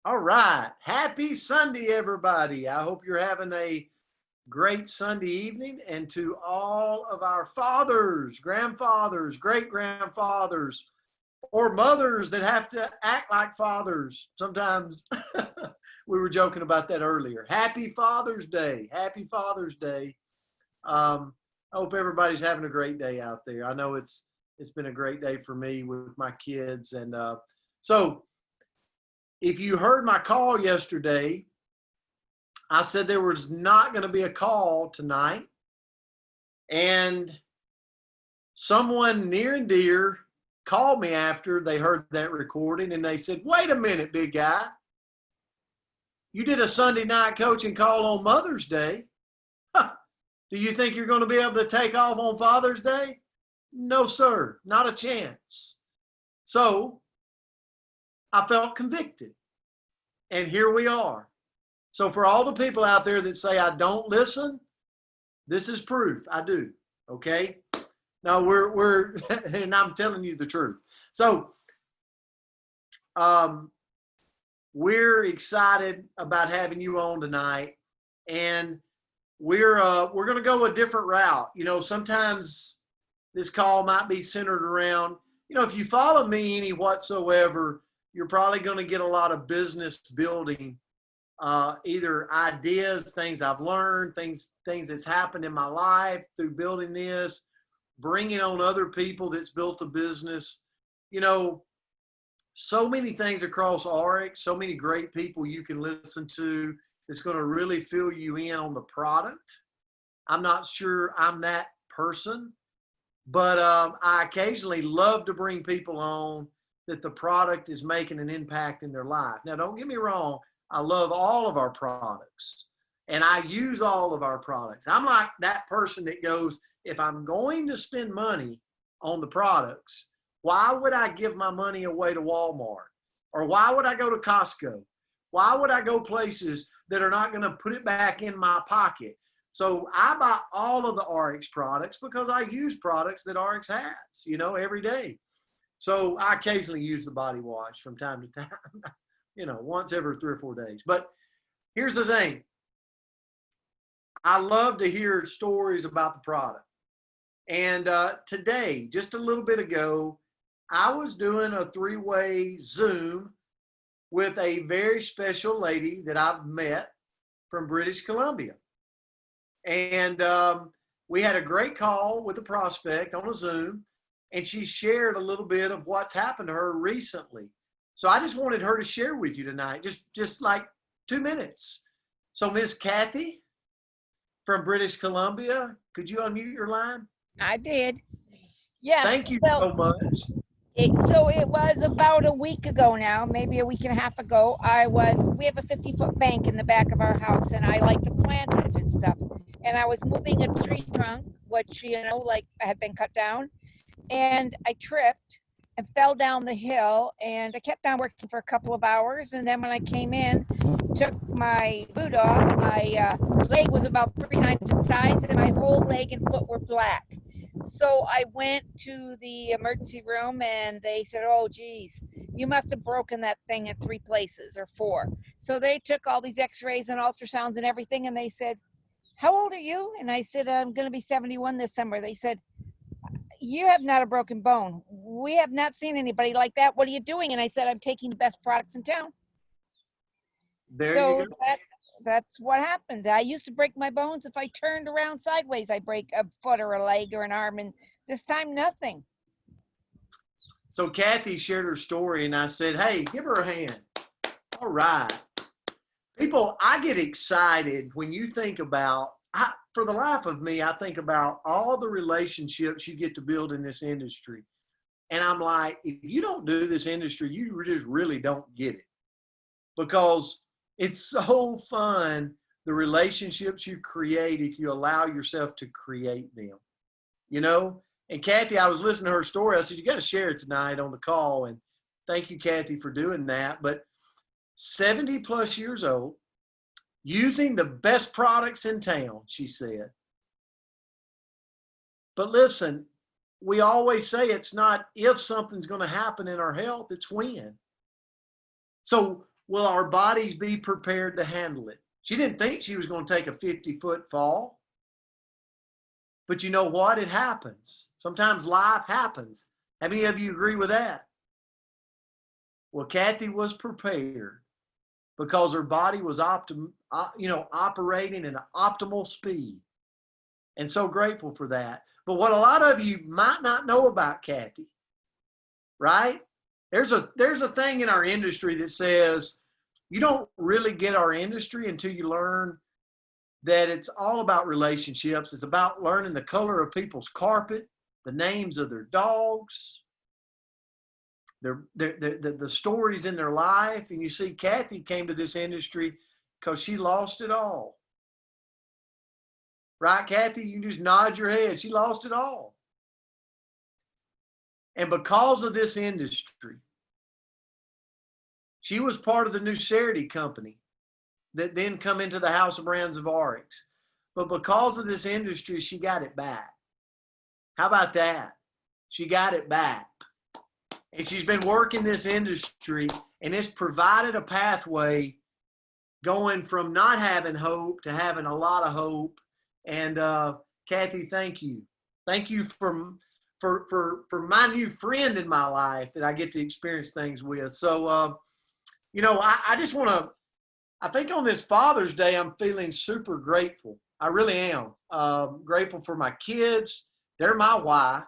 All right. Happy Sunday, everybody. I hope you're having a great Sunday evening. And to all of our fathers, grandfathers, great grandfathers, or mothers that have to act like fathers sometimes. We were joking about that earlier. Happy Father's Day. Happy Father's Day. I hope everybody's having a great day out there. I know it's been a great day for me with my kids. And so if you heard my call yesterday, I said there was not going to be a call tonight. And someone near and dear called me after they heard that recording and they said, wait a minute, big guy. You did a Sunday night coaching call on Mother's Day. Huh. Do you think you're going to be able to take off on Father's Day? No, sir, not a chance. So I felt convicted. And here we are. So for all the people out there that say I don't listen, this is proof I do. Okay? Now we're and I'm telling you the truth. So we're excited about having you on tonight, and we're going to go a different route. You know, sometimes this call might be centered around, you know, if you follow me any whatsoever, you're probably going to get a lot of business building, either ideas, things I've learned, things that's happened in my life through building this, bringing on other people that's built a business. You know, so many things across RX, so many great people you can listen to that's going to really fill you in on the product. I'm not sure I'm that person, but I occasionally love to bring people on that the product is making an impact in their life. Now, don't get me wrong. I love all of our products and I use all of our products. I'm like that person that goes, if I'm going to spend money on the products, why would I give my money away to Walmart? Or why would I go to Costco? Why would I go places that are not going to put it back in my pocket? So I buy all of the RX products because I use products that RX has, you know, every day. So I occasionally use the body wash from time to time, you know, once every 3 or 4 days. But here's the thing. I love to hear stories about the product. And today, just a little bit ago, I was doing a 3-way Zoom with a very special lady that I've met from British Columbia. And we had a great call with a prospect on a Zoom, and she shared a little bit of what's happened to her recently. So I just wanted her to share with you tonight, just like 2 minutes. So Miss Kathy from British Columbia, could you unmute your line? I did. Yes. Thank you so much. So it was about a week ago now, maybe a week and a half ago. We have a 50-foot bank in the back of our house, and I like to plant it and stuff. And I was moving a tree trunk, which, you know, like had been cut down, and I tripped and fell down the hill, and I kept on working for a couple of hours. And then when I came in, took my boot off, my leg was about 3 times its size, and my whole leg and foot were black. So I went to the emergency room and they said, oh, geez, you must have broken that thing in 3 places or 4. So they took all these x-rays and ultrasounds and everything. And they said, how old are you? And I said, I'm going to be 71 this summer. They said, you have not a broken bone. We have not seen anybody like that. What are you doing? And I said, I'm taking the best products in town. There so you go. That's what happened. I used to break my bones. If I turned around sideways, I break a foot or a leg or an arm, and this time nothing. So Kathy shared her story and I said, hey, give her a hand. All right. People, I get excited when you think about, for the life of me, I think about all the relationships you get to build in this industry. And I'm like, if you don't do this industry, you just really don't get it. Because it's so fun, the relationships you create if you allow yourself to create them, you know? And Kathy, I was listening to her story. I said, you got to share it tonight on the call. And thank you, Kathy, for doing that. But 70 plus years old, using the best products in town, she said. But listen, we always say it's not if something's going to happen in our health, it's when. So will our bodies be prepared to handle it? She didn't think she was going to take a 50-foot fall. But you know what? It happens. Sometimes life happens. How many of you agree with that? Well, Kathy was prepared because her body was operating at an optimal speed. And so grateful for that. But what a lot of you might not know about Kathy, right? There's a thing in our industry that says you don't really get our industry until you learn that it's all about relationships. It's about learning the color of people's carpet, the names of their dogs, the stories in their life. And you see, Kathy came to this industry because she lost it all. Right, Kathy? You just nod your head. She lost it all. And because of this industry, she was part of the Nucerity company that then come into the House of Brands of RX. But because of this industry, she got it back. How about that? She got it back. And she's been working this industry, and it's provided a pathway going from not having hope to having a lot of hope. And Kathy, thank you. Thank you for my new friend in my life that I get to experience things with. So, I just want to, I think on this Father's Day, I'm feeling super grateful. I really am. Grateful for my kids. They're my why.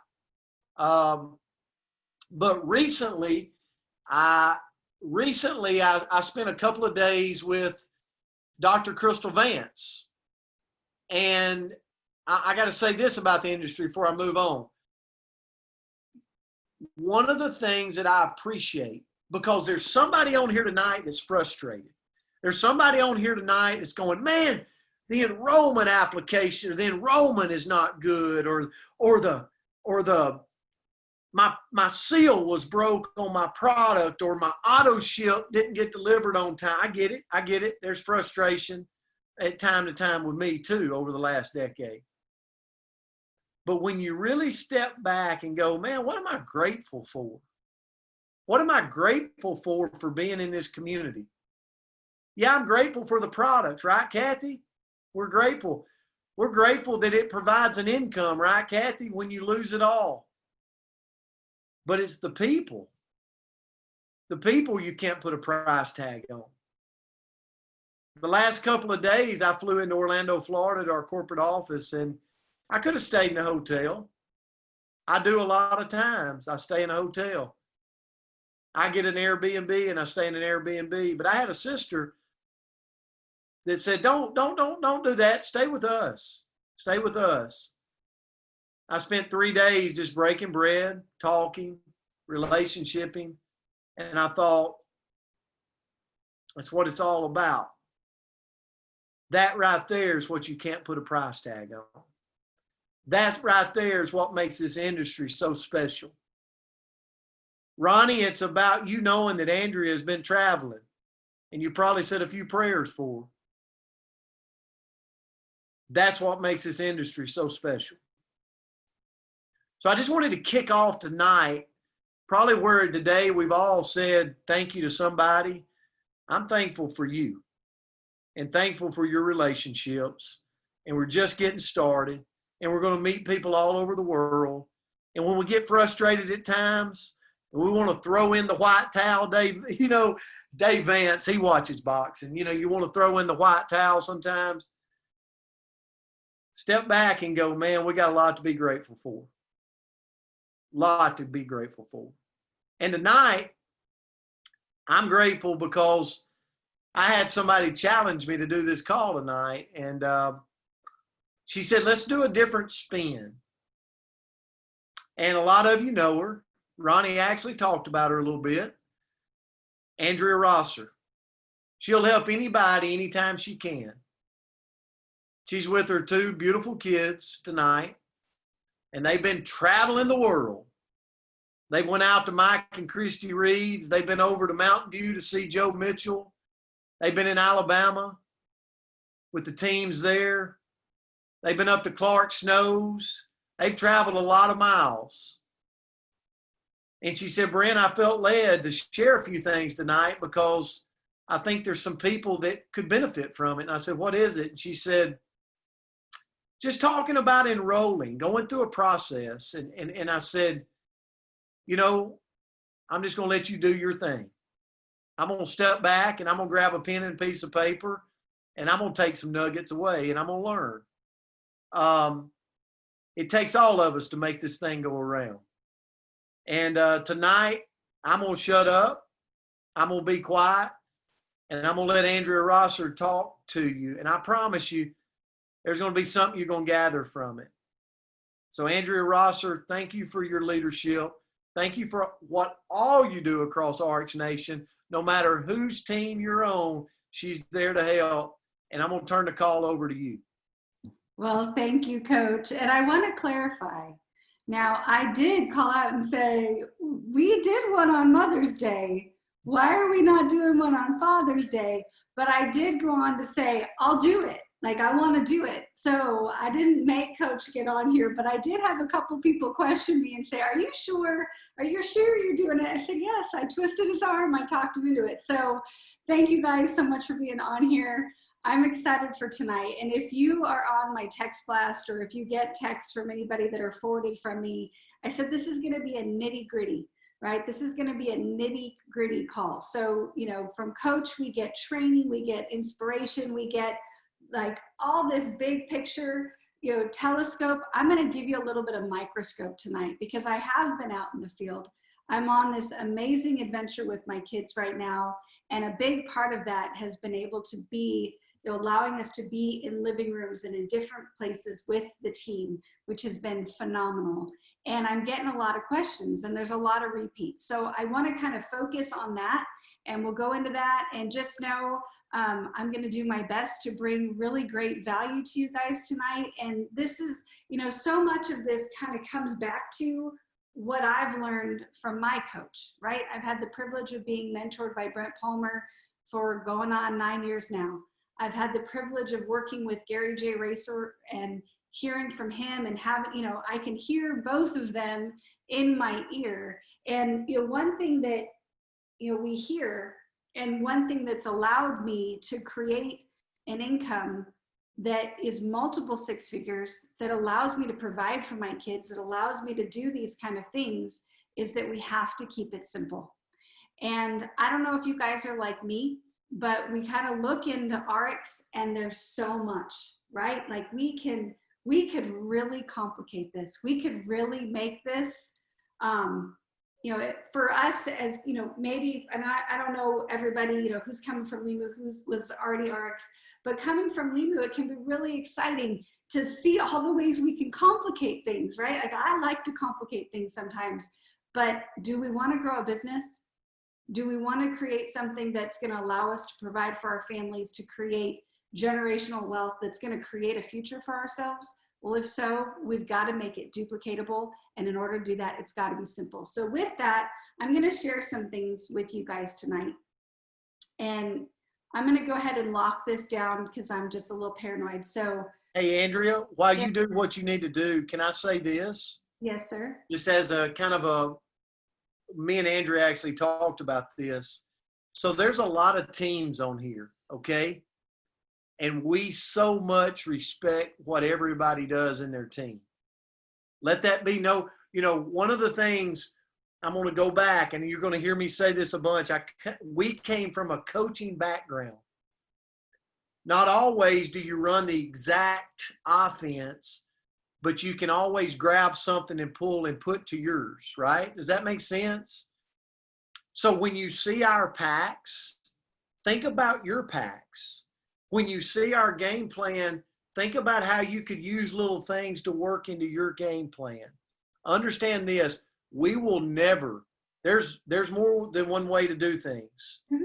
But recently I spent a couple of days with Dr. Crystal Vance. And I got to say this about the industry before I move on. One of the things that I appreciate, because there's somebody on here tonight that's frustrated. There's somebody on here tonight that's going, man, the enrollment application or the enrollment is not good, my seal was broke on my product, or my auto ship didn't get delivered on time. I get it. There's frustration at time to time with me too over the last decade. But when you really step back and go, man, what am I grateful for? What am I grateful for being in this community? Yeah, I'm grateful for the products, right, Kathy? We're grateful. We're grateful that it provides an income, right, Kathy, when you lose it all. But it's the people. The people you can't put a price tag on. The last couple of days, I flew into Orlando, Florida to our corporate office, and I could have stayed in a hotel. I do a lot of times. I stay in a hotel. I get an Airbnb and I stay in an Airbnb. But I had a sister that said, don't do that. Stay with us. Stay with us. I spent 3 days just breaking bread, talking, relationshiping. And I thought, that's what it's all about. That right there is what you can't put a price tag on. That right there is what makes this industry so special. Ronnie, it's about you knowing that Andrea has been traveling, and you probably said a few prayers for her. That's what makes this industry so special. So I just wanted to kick off tonight, probably where today we've all said thank you to somebody. I'm thankful for you and thankful for your relationships. And we're just getting started, and we're going to meet people all over the world. And when we get frustrated at times, we want to throw in the white towel. Dave Vance, he watches boxing. You want to throw in the white towel sometimes. Step back and go, man, we got a lot to be grateful for. Lot to be grateful for. And tonight, I'm grateful because I had somebody challenge me to do this call tonight. And she said, let's do a different spin. And a lot of you know her. Ronnie actually talked about her a little bit. Andrea Rosser. She'll help anybody anytime she can. She's with her 2 beautiful kids tonight, and they've been traveling the world. They went out to Mike and Christy Reed's. They've been over to Mountain View to see Joe Mitchell. They've been in Alabama with the teams there. They've been up to Clark Snows. They've traveled a lot of miles. And she said, Brent, I felt led to share a few things tonight because I think there's some people that could benefit from it. And I said, what is it? And she said, just talking about enrolling, going through a process. And I said, you know, I'm just going to let you do your thing. I'm going to step back and I'm going to grab a pen and a piece of paper and I'm going to take some nuggets away and I'm going to learn. It takes all of us to make this thing go around. And tonight, I'm going to shut up. I'm going to be quiet. And I'm going to let Andrea Rosser talk to you. And I promise you, there's going to be something you're going to gather from it. So Andrea Rosser, thank you for your leadership. Thank you for what all you do across Arch Nation. No matter whose team you're on, she's there to help. And I'm going to turn the call over to you. Well, thank you, Coach. And I want to clarify. Now, I did call out and say, we did one on Mother's Day. Why are we not doing one on Father's Day? But I did go on to say, I'll do it. Like, I want to do it. So I didn't make Coach get on here, but I did have a couple people question me and say, are you sure? Are you sure you're doing it? I said, yes. I twisted his arm. I talked him into it. So thank you guys so much for being on here. I'm excited for tonight. And if you are on my text blast or if you get texts from anybody that are forwarded from me, I said this is going to be a nitty gritty, right? This is going to be a nitty gritty call. So, you know, from Coach, we get training, we get inspiration, we get like all this big picture, you know, telescope. I'm going to give you a little bit of microscope tonight because I have been out in the field. I'm on this amazing adventure with my kids right now. And a big part of that has been able to be allowing us to be in living rooms and in different places with the team, which has been phenomenal. And I'm getting a lot of questions and there's a lot of repeats. So I want to kind of focus on that and we'll go into that and just know I'm going to do my best to bring really great value to you guys tonight. And this is, you know, so much of this kind of comes back to what I've learned from my coach, right? I've had the privilege of being mentored by Brent Palmer for going on 9 years now. I've had the privilege of working with Gary J. Racer and hearing from him and having, you know, I can hear both of them in my ear. And, you know, one thing that, you know, we hear and one thing that's allowed me to create an income that is multiple six figures, that allows me to provide for my kids, that allows me to do these kind of things is that we have to keep it simple. And I don't know if you guys are like me, but we kind of look into RX and there's so much, right? Like we could really complicate this. We could really make this, you know, for us as, you know, maybe, and I don't know everybody, you know, who's coming from Limu, who was already RX, but coming from Limu, it can be really exciting to see all the ways we can complicate things, right? Like I like to complicate things sometimes, but do we want to grow a business? Do we want to create something that's going to allow us to provide for our families, to create generational wealth that's going to create a future for ourselves? Well, if so, we've got to make it duplicatable. And in order to do that, it's got to be simple. So with that, I'm going to share some things with you guys tonight. And I'm going to go ahead and lock this down because I'm just a little paranoid. So, hey, Andrea, while you do what you need to do, can I say this? Yes, sir. Just as a kind of a, me and Andrea actually talked about this. So there's a lot of teams on here, okay? And we so much respect what everybody does in their team. Let that be no, you know, one of the things I'm going to go back and you're going to hear me say this a bunch. We came from a coaching background. Not always do you run the exact offense, but you can always grab something and pull and put to yours, right? Does that make sense? So when you see our packs, think about your packs. When you see our game plan, think about how you could use little things to work into your game plan. Understand this, we will never, there's more than one way to do things. Mm-hmm.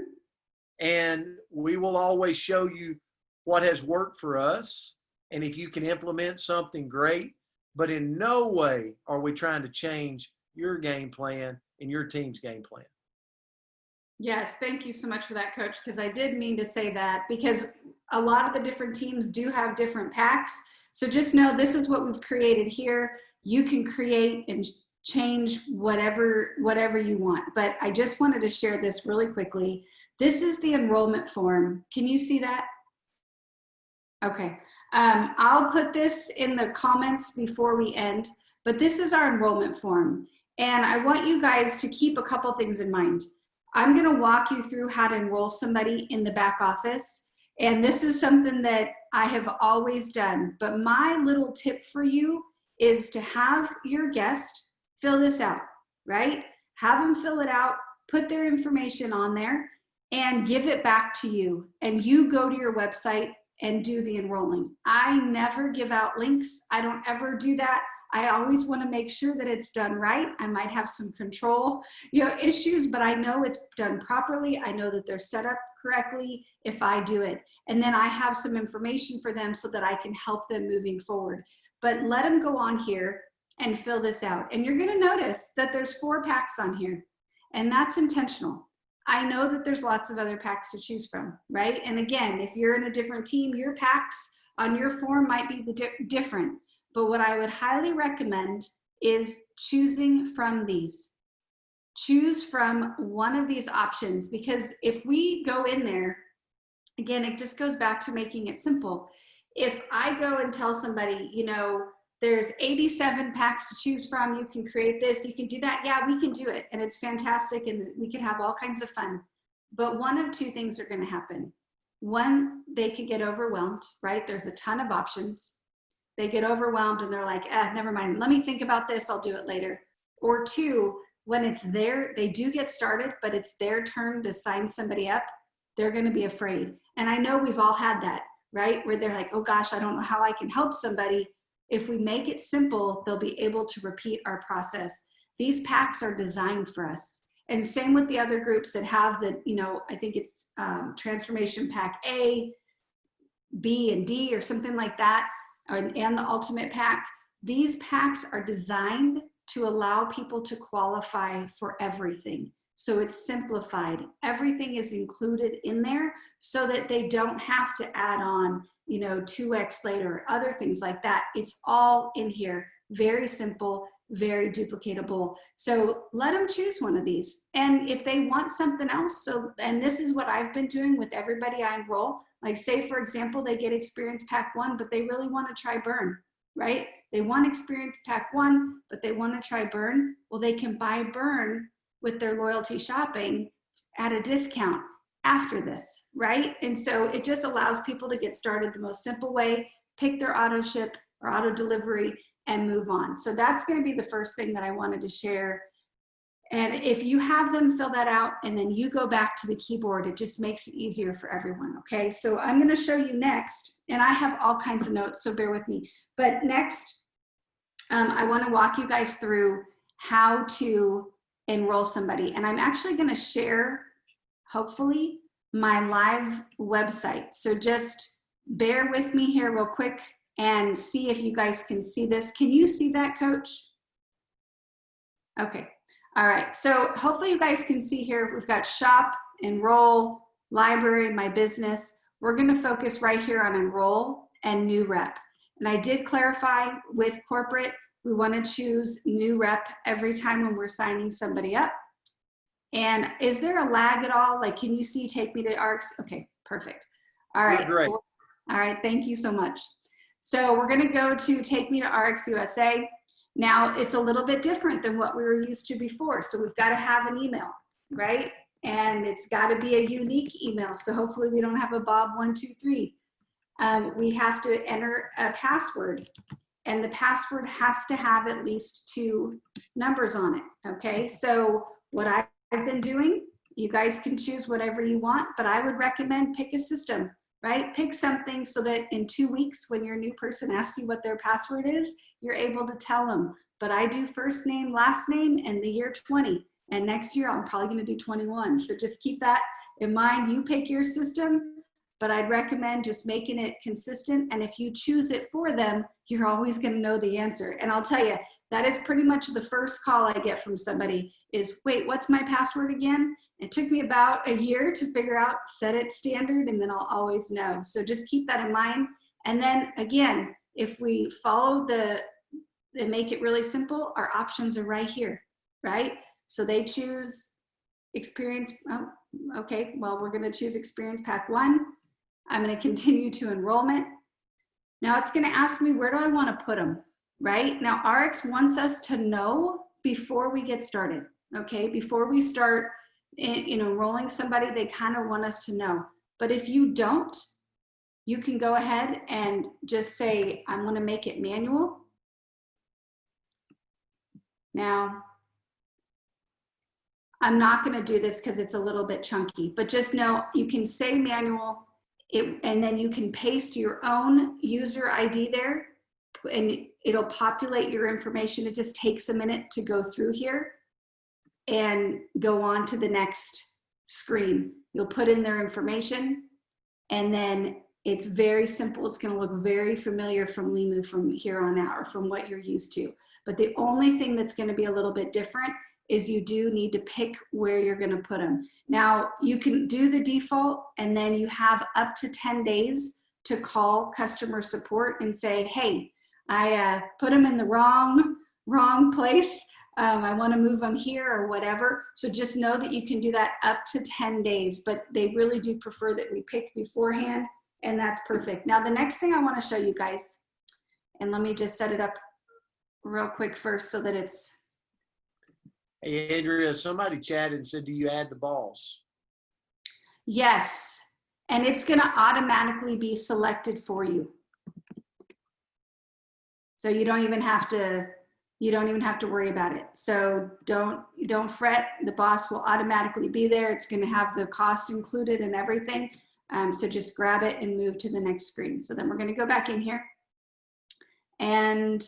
And we will always show you what has worked for us. And if you can implement something, great. But in no way are we trying to change your game plan and your team's game plan. Yes, thank you so much for that, Coach, because I did mean to say that because a lot of the different teams do have different packs. So just know this is what we've created here. You can create and change whatever you want. But I just wanted to share this really quickly. This is the enrollment form. Can you see that? Okay. I'll put this in the comments before we end, but this is our enrollment form. And I want you guys to keep a couple things in mind. I'm going to walk you through how to enroll somebody in the back office. And this is something that I have always done. But my little tip for you is to have your guest fill this out, right? Have them fill it out, put their information on there, and give it back to you. And you go to your website and do the enrolling. I never give out links. I don't ever do that. I always want to make sure that it's done right. I might have some control, issues, but I know it's done properly. I know that they're set up correctly if I do it. And then I have some information for them so that I can help them moving forward. But let them go on here and fill this out. And you're going to notice that there's 4 packs on here, and that's intentional. I know that there's lots of other packs to choose from, right? And again, if you're in a different team, your packs on your form might be different. But what I would highly recommend is choosing from these. Choose from one of these options, because if we go in there, again, it just goes back to making it simple. If I go and tell somebody, there's 87 packs to choose from, you can create this, you can do that. Yeah, we can do it. And it's fantastic. And we can have all kinds of fun. But one of 2 things are going to happen. One, they can get overwhelmed, right? There's a ton of options. They get overwhelmed and they're like, never mind. Let me think about this. I'll do it later. Or 2, when it's there, they do get started, but it's their turn to sign somebody up. They're going to be afraid. And I know we've all had that, right? Where they're like, oh gosh, I don't know how I can help somebody. If we make it simple, they'll be able to repeat our process. These packs are designed for us. And same with the other groups that have the, I think it's Transformation Pack A, B, and D or something like that, and the Ultimate Pack. These packs are designed to allow people to qualify for everything. So it's simplified. Everything is included in there so that they don't have to add on 2x later, other things like that. It's all in here. Very simple, very duplicatable. So let them choose one of these. And if they want something else, and this is what I've been doing with everybody I enroll, like say, for example, they get Experience Pack 1, but they really want to try Burn, right? They want Experience Pack 1, but they want to try Burn. Well, they can buy Burn with their loyalty shopping at a discount after this, right? And so it just allows people to get started the most simple way, pick their auto ship or auto delivery and move on. So that's going to be the first thing that I wanted to share. And if you have them fill that out and then you go back to the keyboard, it just makes it easier for everyone. Okay, so I'm going to show you next, and I have all kinds of notes, so bear with me. But next, I want to walk you guys through how to enroll somebody. And I'm actually going to share, hopefully, my live website. So just bear with me here real quick and see if you guys can see this. Can you see that, Coach? Okay. All right. So hopefully you guys can see here, we've got shop, enroll, library, my business. We're going to focus right here on enroll and new rep. And I did clarify with corporate, we want to choose new rep every time when we're signing somebody up. And is there a lag at all? Like, can you see Take Me to ARCS? Okay, perfect. All right. Great. All right. Thank you so much. So we're going to go to Take Me to ARCS USA. Now it's a little bit different than what we were used to before. So we've got to have an email, right? And it's got to be a unique email. So hopefully we don't have a Bob123. We have to enter a password, and the password has to have at least 2 numbers on it. Okay. So what I've been doing, you guys can choose whatever you want, but I would recommend pick a system, right? Pick something so that in 2 weeks, when your new person asks you what their password is, you're able to tell them. But I do first name, last name, and the year 20. And next year, I'm probably going to do 21. So just keep that in mind. You pick your system, but I'd recommend just making it consistent. And if you choose it for them, you're always going to know the answer. And I'll tell you, that is pretty much the first call I get from somebody is, wait, what's my password again? It took me about a year to figure out, set it standard, and then I'll always know. So just keep that in mind. And then again, if we follow the and make it really simple, our options are right here, right? So they choose experience. Oh, okay, well, we're going to choose experience pack 1. I'm going to continue to enrollment. Now it's going to ask me, where do I want to put them, right? Now RX wants us to know before we get started, okay? Before we start enrolling somebody, they kind of want us to know. But if you don't, you can go ahead and just say, I'm going to make it manual. Now, I'm not going to do this because it's a little bit chunky, but just know you can say manual, and then you can paste your own user ID there, and it'll populate your information. It just takes a minute to go through here and go on to the next screen. You'll put in their information, and then it's very simple. It's going to look very familiar from Limu from here on out, or from what you're used to. But the only thing that's going to be a little bit different is you do need to pick where you're going to put them. Now, you can do the default, and then you have up to 10 days to call customer support and say, hey, I put them in the wrong place. I want to move them here or whatever. So just know that you can do that up to 10 days, but they really do prefer that we pick beforehand, and that's perfect. Now, the next thing I want to show you guys, and let me just set it up real quick first so that it's. Hey, Andrea, somebody chatted and said, do you add the boss? Yes, and it's going to automatically be selected for you. So you don't even have to worry about it. So don't fret. The boss will automatically be there. It's going to have the cost included and everything. So just grab it and move to the next screen. So then we're going to go back in here. And,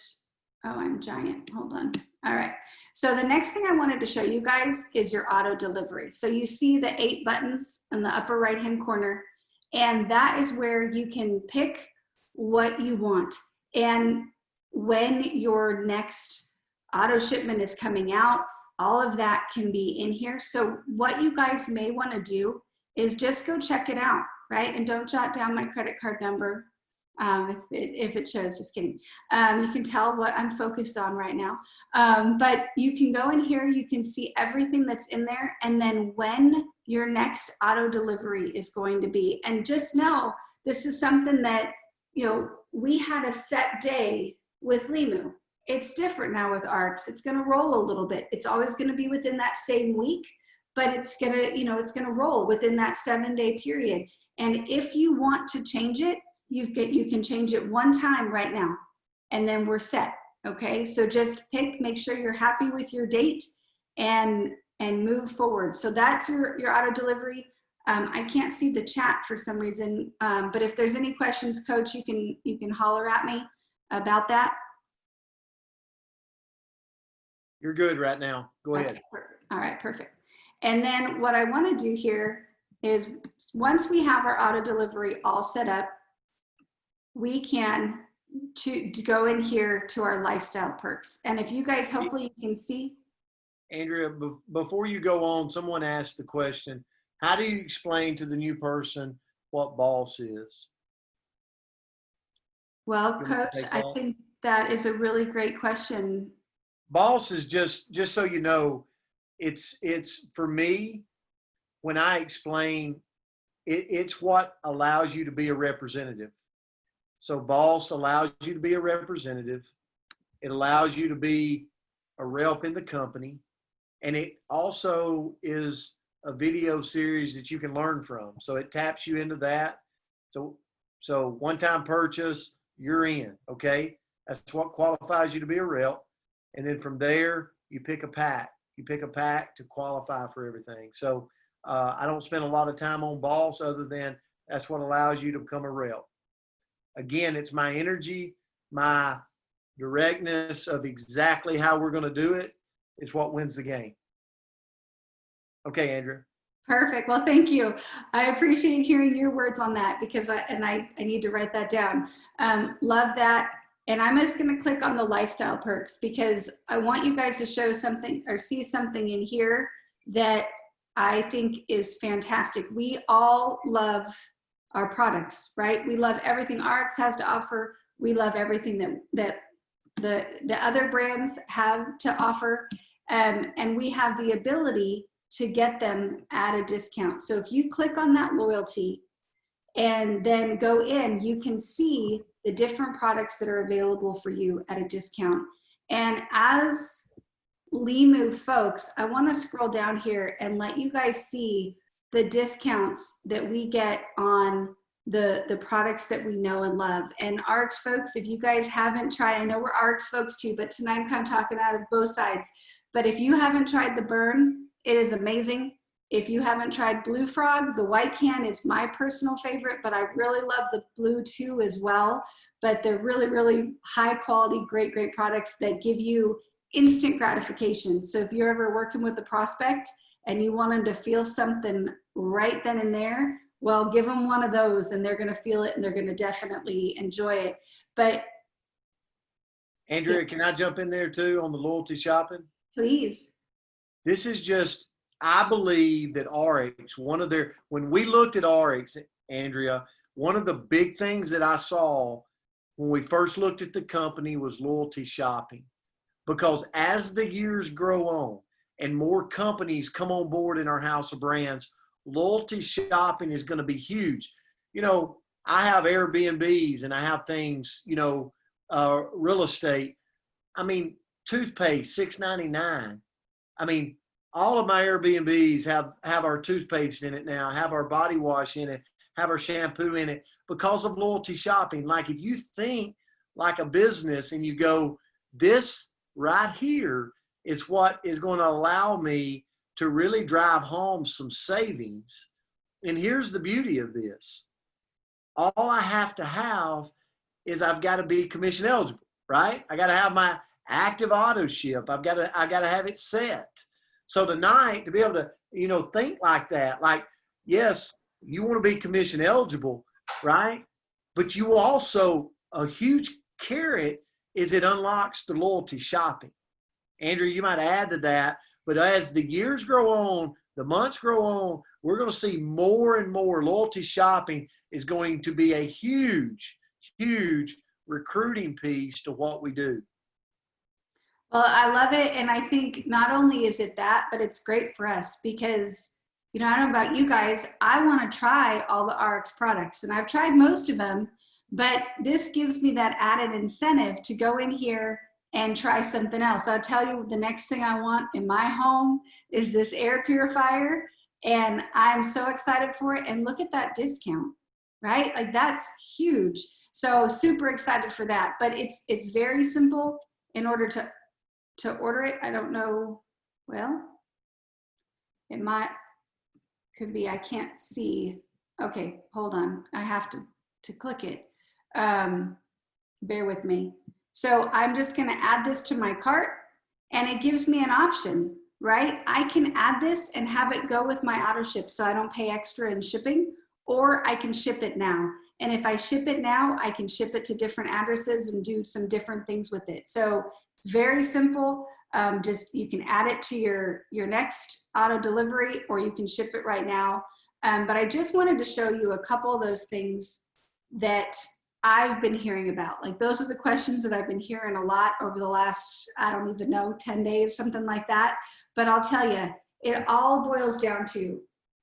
oh, I'm giant. Hold on. All right. So the next thing I wanted to show you guys is your auto delivery. So you see the 8 buttons in the upper right-hand corner, and that is where you can pick what you want. And when your next auto shipment is coming out, all of that can be in here. So what you guys may want to do is just go check it out, right? And don't jot down my credit card number if it shows, just kidding. You can tell what I'm focused on right now. But you can go in here, you can see everything that's in there, and then when your next auto delivery is going to be. And just know, this is something that, you know, we had a set day with Limu. It's different now with ARCS. It's going to roll a little bit. It's always going to be within that same week, but it's going to, you know, it's going to roll within that 7-day period. And if you want to change it, you can change it one time right now, and then we're set. Okay, so just make sure you're happy with your date, and move forward. So that's your auto delivery. I can't see the chat for some reason, but if there's any questions, Coach, you can holler at me about that. You're good right now. Go ahead. Okay, all right, perfect. And then what I want to do here is, once we have our auto delivery all set up, we can to go in here to our lifestyle perks. And if you guys, hopefully you can see. Andrea, before you go on, someone asked the question, how do you explain to the new person what boss is? Well, Coach, I think that is a really great question. Boss is just so you know, it's for me, when I explain, it's what allows you to be a representative. So boss allows you to be a representative. It allows you to be a rep in the company. And it also is a video series that you can learn from. So it taps you into that. So one-time purchase, you're in, okay? That's what qualifies you to be a rep. And then from there, you pick a pack. You pick a pack to qualify for everything. So I don't spend a lot of time on boss, other than that's what allows you to become a rep. Again, it's my energy, my directness of exactly how we're going to do it. It's what wins the game. Okay, Andrea. Perfect. Well, thank you. I appreciate hearing your words on that, because I need to write that down. Love that. And I'm just going to click on the lifestyle perks, because I want you guys to show something or see something in here that I think is fantastic. We all love our products, right? We love everything RX has to offer. We love everything that the other brands have to offer. And we have the ability to get them at a discount. So if you click on that loyalty and then go in, you can see the different products that are available for you at a discount. And as Limu folks, I want to scroll down here and let you guys see the discounts that we get on the products that we know and love. And RX folks, if you guys haven't tried, I know we're RX folks too, but tonight I'm kind of talking out of both sides. But if you haven't tried the Burn, it is amazing. If you haven't tried Blue Frog, the white can is my personal favorite, but I really love the blue too as well. But they're really, really high quality, great, great products that give you instant gratification. So if you're ever working with a prospect and you want them to feel something right then and there, well, give them one of those and they're going to feel it and they're going to definitely enjoy it. But Andrea, can I jump in there too on the loyalty shopping? please. This is just, I believe that RX, when we looked at RX, Andrea, one of the big things that I saw when we first looked at the company was loyalty shopping. Because as the years grow on and more companies come on board in our house of brands, loyalty shopping is going to be huge. You know, I have Airbnbs and I have things, you know, real estate. I mean, toothpaste, $6.99. I mean, all of my Airbnbs have our toothpaste in it now, have our body wash in it, have our shampoo in it because of loyalty shopping. Like if you think like a business and you go, this right here is what is going to allow me to really drive home some savings. And here's the beauty of this. All I have to have is I've got to be commission eligible, right? I got to have my active auto ship. I got to have it set. So tonight to be able to, you know, think like that, like, yes, you want to be commission eligible, right? But you also, a huge carrot is it unlocks the loyalty shopping. Andrew, you might add to that, but as the years grow on, the months grow on, we're going to see more and more loyalty shopping is going to be a huge, huge recruiting piece to what we do. Well, I love it. And I think not only is it that, but it's great for us because, you know, I don't know about you guys, I want to try all the RX products and I've tried most of them, but this gives me that added incentive to go in here and try something else. I'll tell you, the next thing I want in my home is this air purifier, and I'm so excited for it. And look at that discount, right? Like that's huge. So super excited for that. But it's very simple in order to order it. I don't know. Well, it could be. I can't see. Okay, hold on. I have to click it. Bear with me. So I'm just going to add this to my cart and it gives me an option, right? I can add this and have it go with my auto ship so I don't pay extra in shipping, or I can ship it now. And if I ship it now, I can ship it to different addresses and do some different things with it. So it's very simple. Just you can add it to your next auto delivery or you can ship it right now. But I just wanted to show you a couple of those things that I've been hearing about. Like those are the questions that I've been hearing a lot over the last, I don't even know, 10 days, something like that. But I'll tell you, it all boils down to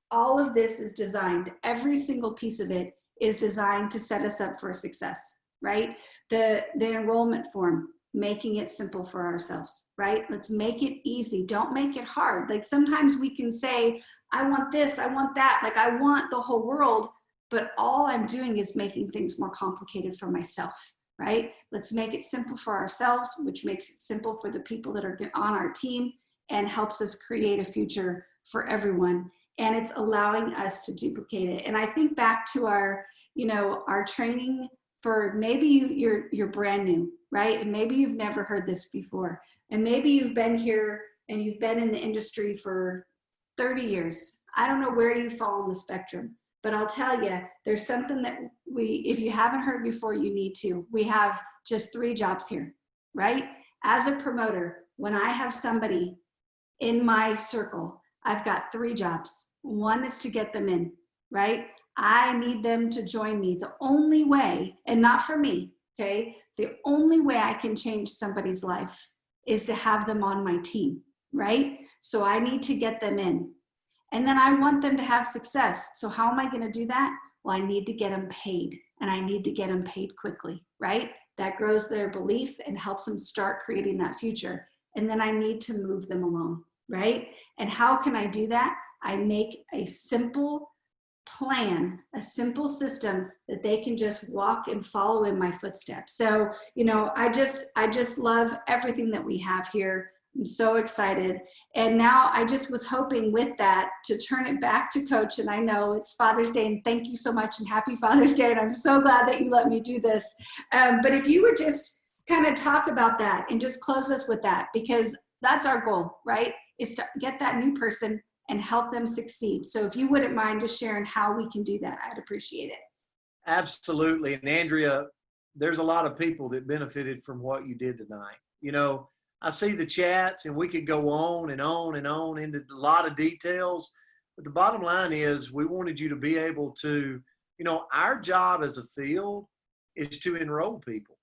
all of this is designed, every single piece of it is designed to set us up for success, right? The enrollment form, making it simple for ourselves, right? Let's make it easy. Don't make it hard. Like sometimes we can say, I want this, I want that. Like I want the whole world, but all I'm doing is making things more complicated for myself, right? Let's make it simple for ourselves, which makes it simple for the people that are on our team and helps us create a future for everyone. And it's allowing us to duplicate it. And I think back to our, you know, our training for maybe you're brand new, right? And maybe you've never heard this before. And maybe you've been here and you've been in the industry for 30 years. I don't know where you fall on the spectrum, but I'll tell you, there's something that if you haven't heard before, you need to. We have just 3 jobs here, right? As a promoter, when I have somebody in my circle, I've got 3 jobs. One is to get them in, right? I need them to join me. The only way, and not for me, okay? The only way I can change somebody's life is to have them on my team, right? So I need to get them in. And then I want them to have success. So how am I going to do that? Well, I need to get them paid, and I need to get them paid quickly, right? That grows their belief and helps them start creating that future. And then I need to move them along, right? And how can I do that? I make a simple plan, a simple system that they can just walk and follow in my footsteps. So, you know, I just love everything that we have here. I'm so excited. And now I just was hoping with that to turn it back to Coach. And I know it's Father's Day, and thank you so much, and happy Father's Day. And I'm so glad that you let me do this. But if you would just kind of talk about that and just close us with that, because that's our goal, right? Is to get that new person and help them succeed. So if you wouldn't mind just sharing how we can do that, I'd appreciate it. Absolutely. And Andrea, there's a lot of people that benefited from what you did tonight. You know, I see the chats, and we could go on and on and on into a lot of details. But the bottom line is we wanted you to be able to, you know, our job as a field is to enroll people,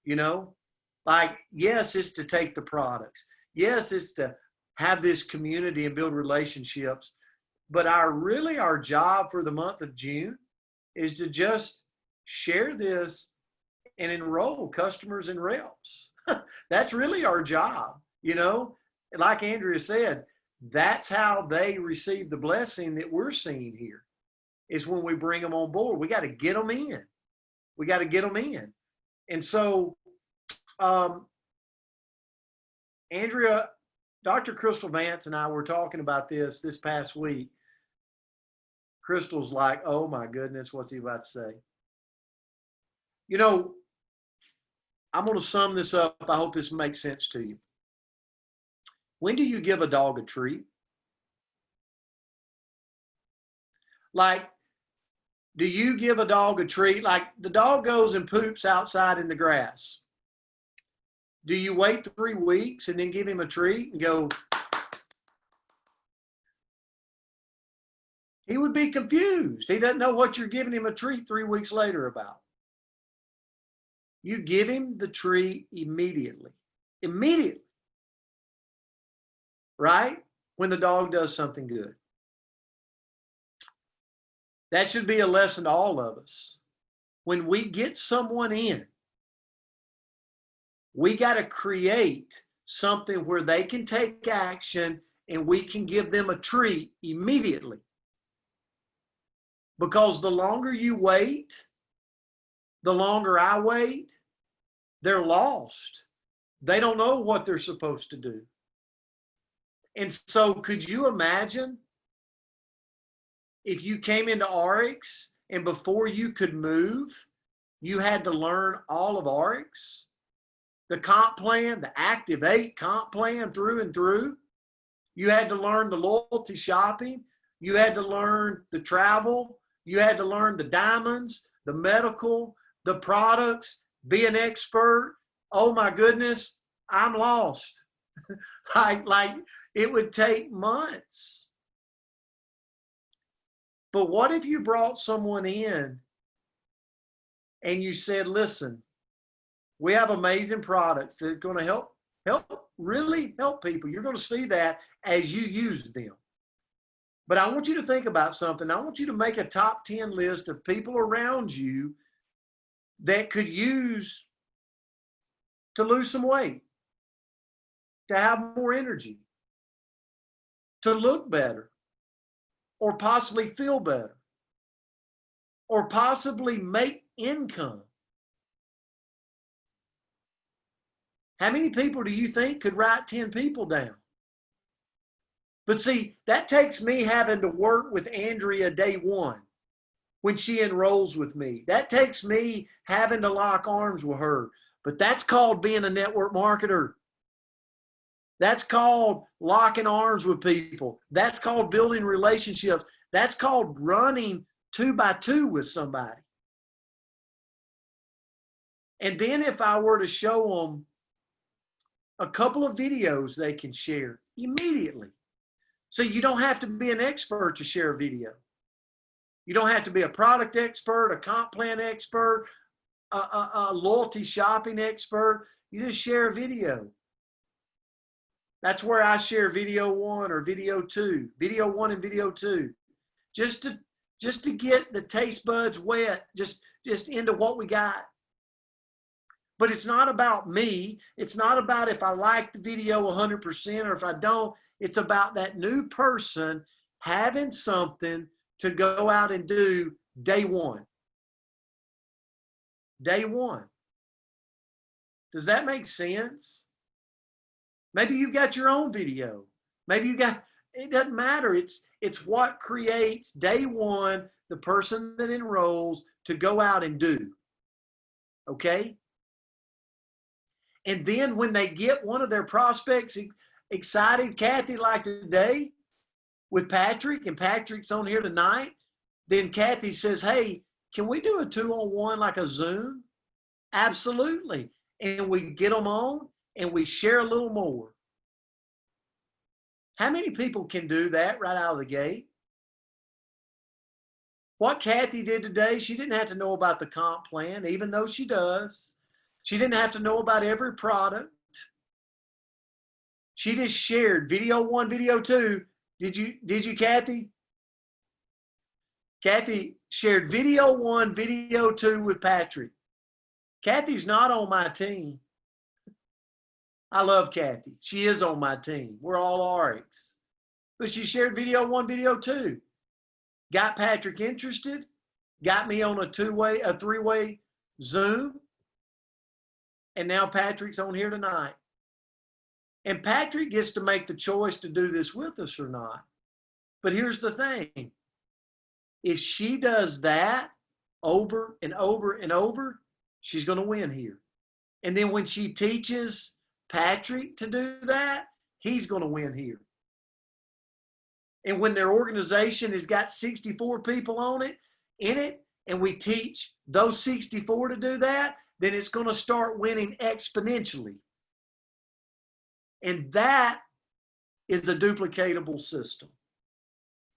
you know, like, yes, it's to take the products. Yes, it's to have this community and build relationships. But our job for the month of June is to just share this and enroll customers and reps. That's really our job, you know. Like Andrea said, that's how they receive the blessing that we're seeing here, is when we bring them on board. We got to get them in. We got to get them in. And so, Andrea, Dr. Crystal Vance and I were talking about this past week. Crystal's like, oh my goodness, what's he about to say? You know, I'm going to sum this up. I hope this makes sense to you. When do you give a dog a treat? Like, do you give a dog a treat? Like, the dog goes and poops outside in the grass. Do you wait 3 weeks and then give him a treat and go? He would be confused. He doesn't know what you're giving him a treat 3 weeks later about. You give him the treat immediately. Immediately. Right? When the dog does something good. That should be a lesson to all of us. When we get someone in, we got to create something where they can take action and we can give them a treat immediately. Because the longer you wait, the longer I wait, they're lost. They don't know what they're supposed to do. And so could you imagine if you came into RX and before you could move, you had to learn all of RX? The comp plan, the Active 8 comp plan through and through. You had to learn the loyalty shopping. You had to learn the travel. You had to learn the diamonds, the medical, the products, be an expert. Oh my goodness, I'm lost. like it would take months. But what if you brought someone in and you said, listen, we have amazing products that are going to really help people. You're going to see that as you use them. But I want you to think about something. I want you to make a top 10 list of people around you that could use to lose some weight, to have more energy, to look better, or possibly feel better, or possibly make income. How many people do you think could write 10 people down? But see, that takes me having to work with Andrea day one when she enrolls with me. That takes me having to lock arms with her. But that's called being a network marketer. That's called locking arms with people. That's called building relationships. That's called running 2 by 2 with somebody. And then if I were to show them a couple of videos they can share immediately. So you don't have to be an expert to share a video. You don't have to be a product expert, a comp plan expert, a loyalty shopping expert, you just share a video. That's where I share video 1 or video 2, video 1 and video 2, just to get the taste buds wet, just into what we got. But it's not about me. It's not about if I like the video 100% or if I don't. It's about that new person having something to go out and do day one. Day one. Does that make sense? Maybe you got your own video. Maybe you got, it doesn't matter. It's what creates day one, the person that enrolls to go out and do. Okay? And then when they get one of their prospects excited, Kathy, like today with Patrick, and Patrick's on here tonight, then Kathy says, hey, can we do a 2-on-1 like a Zoom? Absolutely. And we get them on and we share a little more. How many people can do that right out of the gate? What Kathy did today, she didn't have to know about the comp plan, even though she does. She didn't have to know about every product. She just shared video 1, video 2. Did you, Kathy? Kathy shared video 1, video 2 with Patrick. Kathy's not on my team. I love Kathy. She is on my team. We're all RX. But she shared video 1, video 2. Got Patrick interested. Got me on a 3-way Zoom. And now Patrick's on here tonight. And Patrick gets to make the choice to do this with us or not. But here's the thing. If she does that over and over and over, she's going to win here. And then when she teaches Patrick to do that, he's going to win here. And when their organization has got 64 people in it, and we teach those 64 to do that, then it's going to start winning exponentially. And that is a duplicatable system.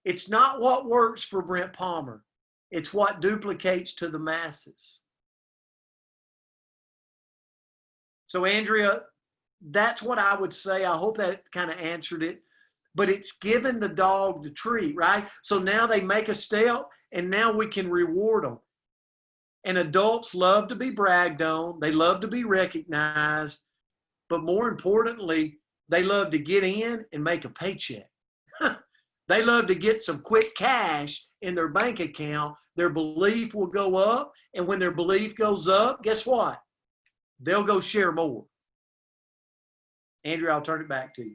It's not what works for Brent Palmer. It's what duplicates to the masses. So Andrea, that's what I would say. I hope that kind of answered it. But it's given the dog the treat, right? So now they make a step and now we can reward them. And adults love to be bragged on. They love to be recognized. But more importantly, they love to get in and make a paycheck. They love to get some quick cash in their bank account. Their belief will go up. And when their belief goes up, guess what? They'll go share more. Andrea, I'll turn it back to you.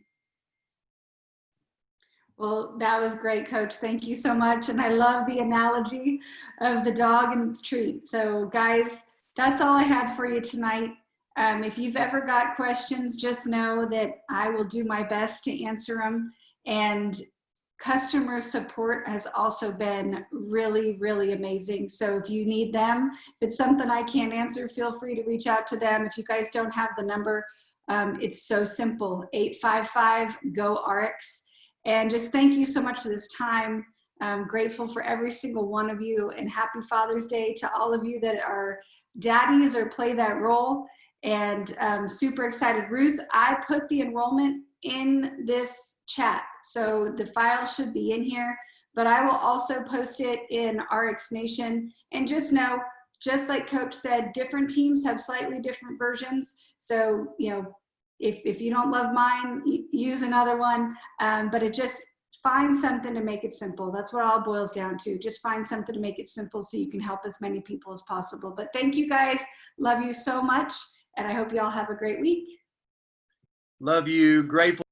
Well, that was great, Coach. Thank you so much. And I love the analogy of the dog and its treat. So guys, that's all I had for you tonight. If you've ever got questions, just know that I will do my best to answer them. And customer support has also been really, really amazing. So if you need them, if it's something I can't answer, feel free to reach out to them. If you guys don't have the number, it's so simple, 855-GO-RX. And just thank you so much for this time. I'm grateful for every single one of you, and happy Father's Day to all of you that are daddies or play that role. And super excited. Ruth, I put the enrollment in this chat, so the file should be in here, but I will also post it in RX Nation. And just know, just like Coach said, different teams have slightly different versions. So, you know, if you don't love mine, use another one, but it just find something to make it simple. That's what it all boils down to. Just find something to make it simple so you can help as many people as possible. But thank you guys. Love you so much. And I hope you all have a great week. Love you. Grateful.